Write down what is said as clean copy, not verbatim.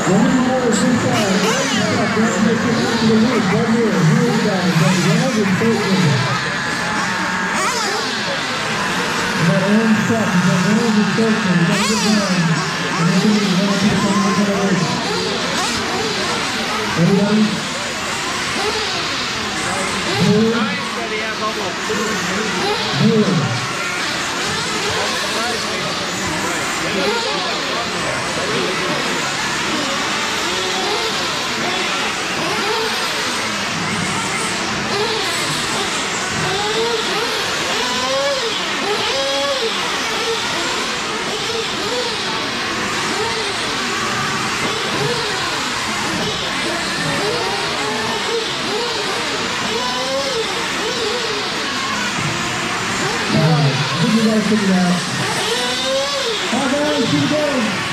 One more inside. Don't make it into the lead. Right here. Here we go. Got 113. Got one shot. Got 113. Got the gun. Everybody? Here. You guys figure it out. All right, guys, keep going.